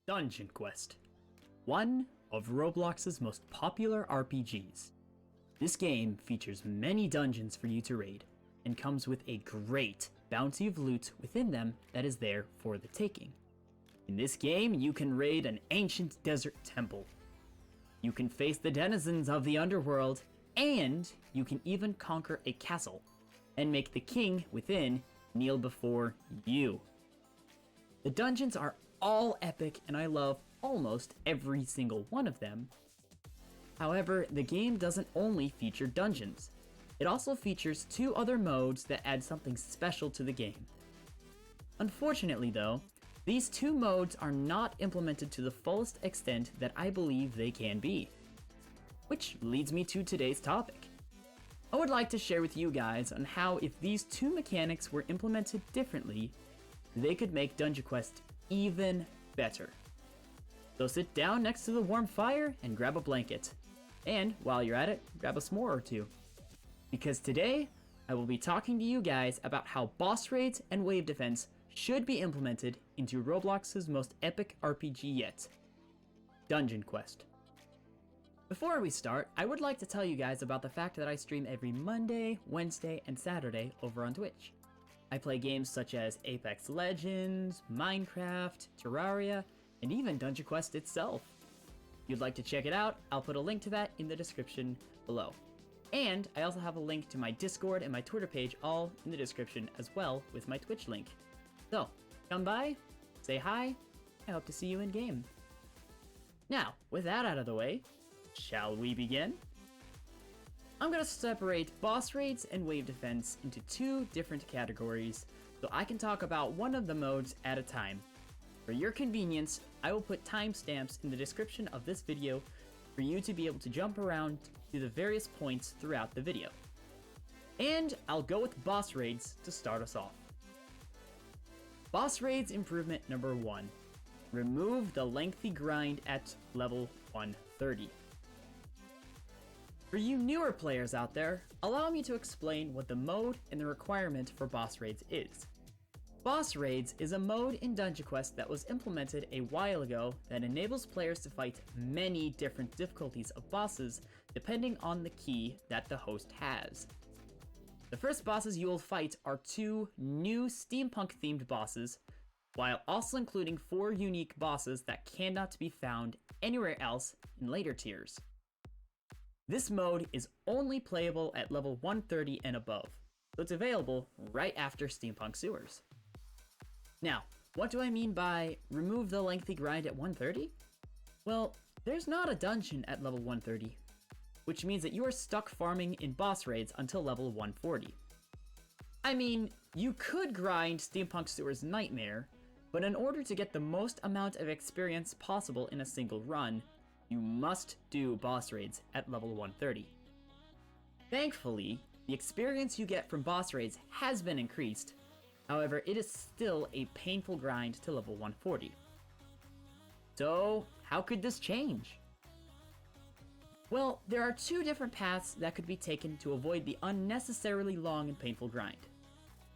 Dungeon Quest, one of Roblox's most popular RPGs. This game features many dungeons for you to raid, and comes with a great bounty of loot within them that is there for the taking. In this game, you can raid an ancient desert temple. You can face the denizens of the underworld, and you can even conquer a castle, and make the king within kneel before you. The dungeons are all epic, and I love almost every single one of them. However, the game doesn't only feature dungeons. It also features two other modes that add something special to the game. Unfortunately though, these two modes are not implemented to the fullest extent that I believe they can be. Which leads me to today's topic. I would like to share with you guys on how if these two mechanics were implemented differently, they could make Dungeon Quest even better. So sit down next to the warm fire and grab a blanket. And while you're at it, grab a s'more or two. Because today, I will be talking to you guys about how boss raids and wave defense should be implemented into Roblox's most epic RPG yet, Dungeon Quest. Before we start, I would like to tell you guys about the fact that I stream every Monday, Wednesday, and Saturday over on Twitch. I play games such as Apex Legends, Minecraft, Terraria, and even Dungeon Quest itself. If you'd like to check it out, I'll put a link to that in the description below. And I also have a link to my Discord and my Twitter page all in the description as well with my Twitch link. So, come by, say hi, I hope to see you in game. Now, with that out of the way, shall we begin? I'm gonna separate boss raids and wave defense into two different categories, so I can talk about one of the modes at a time. For your convenience, I will put timestamps in the description of this video for you to be able to jump around to the various points throughout the video. And I'll go with boss raids to start us off. Boss raids improvement number 1. Remove the lengthy grind at level 130. For you newer players out there, allow me to explain what the mode and the requirement for boss raids is. Boss raids is a mode in Dungeon Quest that was implemented a while ago that enables players to fight many different difficulties of bosses depending on the key that the host has. The first bosses you will fight are 2 new steampunk themed bosses, while also including 4 unique bosses that cannot be found anywhere else in later tiers. This mode is only playable at level 130 and above, so it's available right after Steampunk Sewers. Now, what do I mean by remove the lengthy grind at 130? Well, there's not a dungeon at level 130, which means that you are stuck farming in boss raids until level 140. I mean, you could grind Steampunk Sewers Nightmare, but in order to get the most amount of experience possible in a single run, you must do boss raids at level 130. Thankfully, the experience you get from boss raids has been increased, however it is still a painful grind to level 140. So, how could this change? Well, there are 2 different paths that could be taken to avoid the unnecessarily long and painful grind.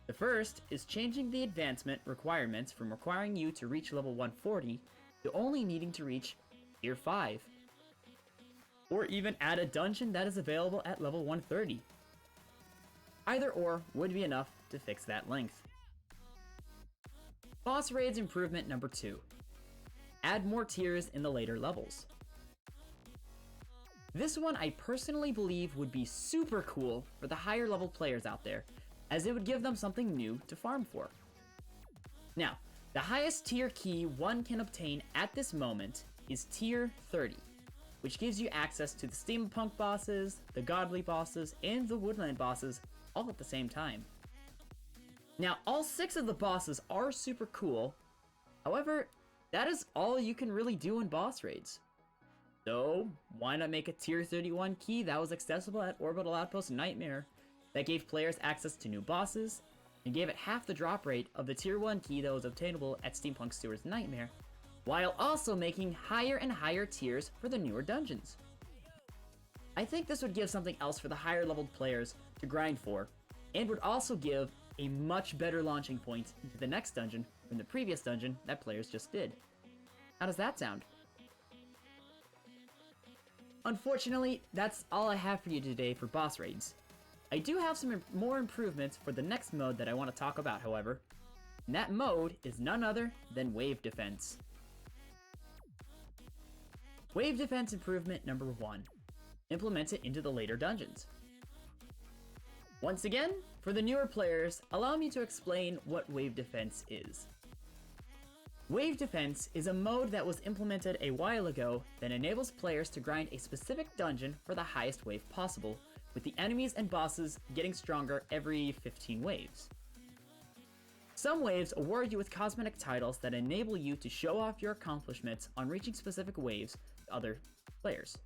The first is changing the advancement requirements from requiring you to reach level 140 to only needing to reach Tier 5. Or even add a dungeon that is available at level 130. Either or would be enough to fix that length. Boss raids improvement number 2. Add more tiers in the later levels. This one I personally believe would be super cool for the higher level players out there, as it would give them something new to farm for. Now, the highest tier key one can obtain at this moment is tier 30, which gives you access to the steampunk bosses, the godly bosses, and the woodland bosses all at the same time. Now, all 6 of the bosses are super cool, however, that is all you can really do in boss raids. So, why not make a tier 31 key that was accessible at Orbital Outpost Nightmare, that gave players access to new bosses, and gave it half the drop rate of the tier 1 key that was obtainable at Steampunk Sewers Nightmare, while also making higher and higher tiers for the newer dungeons. I think this would give something else for the higher leveled players to grind for, and would also give a much better launching point into the next dungeon from the previous dungeon that players just did. How does that sound? Unfortunately, that's all I have for you today for boss raids. I do have some more improvements for the next mode that I want to talk about, however. And that mode is none other than Wave Defense. Wave Defense improvement number 1. Implement it into the later dungeons. Once again, for the newer players, allow me to explain what Wave Defense is. Wave Defense is a mode that was implemented a while ago that enables players to grind a specific dungeon for the highest wave possible, with the enemies and bosses getting stronger every 15 waves. Some waves award you with cosmetic titles that enable you to show off your accomplishments on reaching specific waves to other players.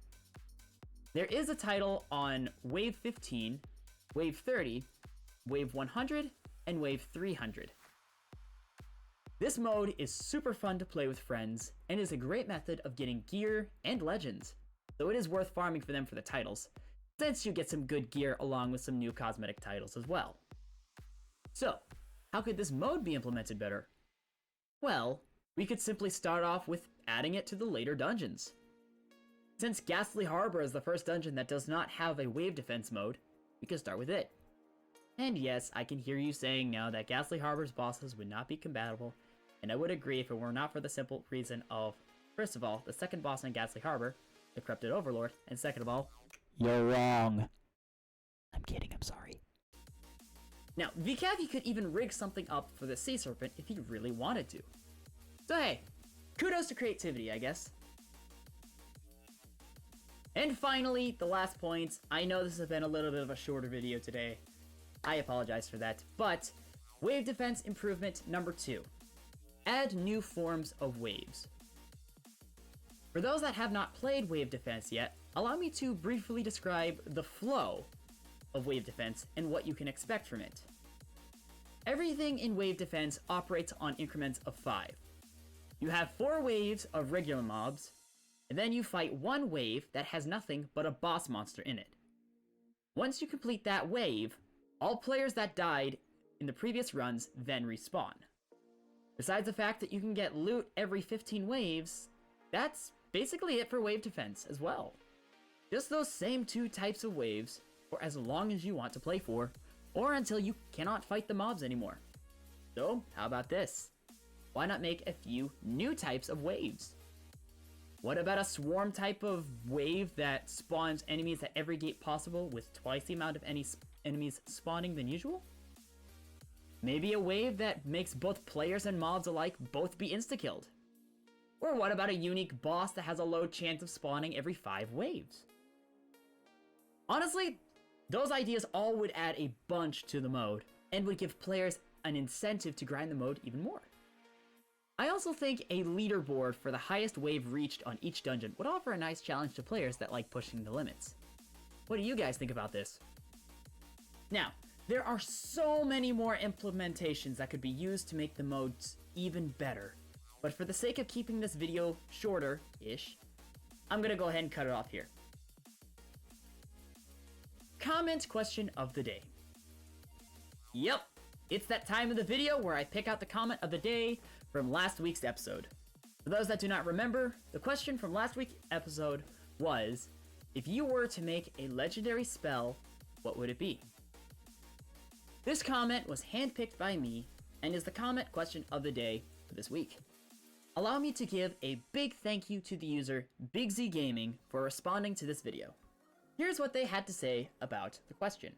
There is a title on Wave 15, Wave 30, Wave 100, and Wave 300. This mode is super fun to play with friends, and is a great method of getting gear and legends, though it is worth farming for them for the titles, since you get some good gear along with some new cosmetic titles as well. So, how could this mode be implemented better? Well, we could simply start off with adding it to the later dungeons. Since Ghastly Harbor is the first dungeon that does not have a wave defense mode, we could start with it. And yes, I can hear you saying now that Ghastly Harbor's bosses would not be compatible, and I would agree if it were not for the simple reason of, first of all, the second boss on Ghastly Harbor, the Corrupted Overlord, and second of all, you're wrong. I'm kidding, I'm sorry. Now, VCavi could even rig something up for the Sea Serpent if he really wanted to. So hey, kudos to creativity, I guess. And finally, the last point. I know this has been a little bit of a shorter video today. I apologize for that, but Wave Defense improvement number 2. Add new forms of waves. For those that have not played Wave Defense yet, allow me to briefly describe the flow of Wave Defense and what you can expect from it. Everything in Wave Defense operates on increments of 5. You have 4 waves of regular mobs, and then you fight one wave that has nothing but a boss monster in it. Once you complete that wave, all players that died in the previous runs then respawn. Besides the fact that you can get loot every 15 waves, that's basically it for Wave Defense as well. Just those same 2 types of waves for as long as you want to play for, or until you cannot fight the mobs anymore. So, how about this? Why not make a few new types of waves? What about a swarm type of wave that spawns enemies at every gate possible with twice the amount of enemies spawning than usual? Maybe a wave that makes both players and mobs alike both be insta-killed? Or what about a unique boss that has a low chance of spawning every 5 waves? Honestly, those ideas all would add a bunch to the mode, and would give players an incentive to grind the mode even more. I also think a leaderboard for the highest wave reached on each dungeon would offer a nice challenge to players that like pushing the limits. What do you guys think about this? Now, there are so many more implementations that could be used to make the modes even better, but for the sake of keeping this video shorter-ish, I'm gonna go ahead and cut it off here. Comment question of the day. Yep, it's that time of the video where I pick out the comment of the day from last week's episode. For those that do not remember, the question from last week's episode was, if you were to make a legendary spell, what would it be? This comment was handpicked by me and is the comment question of the day for this week. Allow me to give a big thank you to the user Big Z Gaming for responding to this video. Here's what they had to say about the question.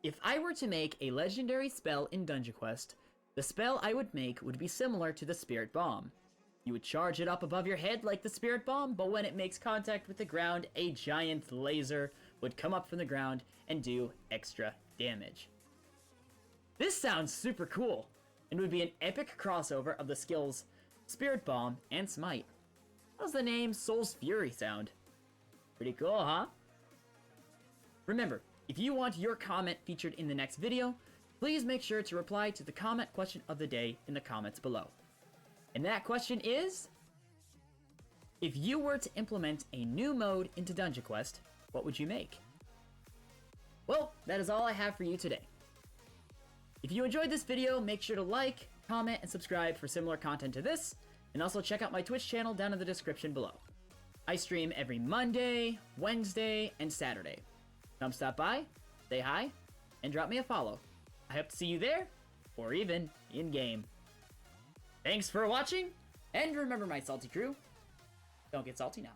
If I were to make a legendary spell in Dungeon Quest, the spell I would make would be similar to the Spirit Bomb. You would charge it up above your head like the Spirit Bomb, but when it makes contact with the ground, a giant laser would come up from the ground and do extra damage. This sounds super cool, and would be an epic crossover of the skills Spirit Bomb and Smite. How's the name Soul's Fury sound? Pretty cool, huh? Remember, if you want your comment featured in the next video, please make sure to reply to the comment question of the day in the comments below. And that question is, if you were to implement a new mode into Dungeon Quest, what would you make? Well, that is all I have for you today. If you enjoyed this video, make sure to like, comment, and subscribe for similar content to this, And also check out my Twitch channel down in the description below. I stream every Monday, Wednesday, and Saturday. Come stop by, say hi, and drop me a follow. I hope to see you there, or even in-game. Thanks for watching, and remember my salty crew, don't get salty now.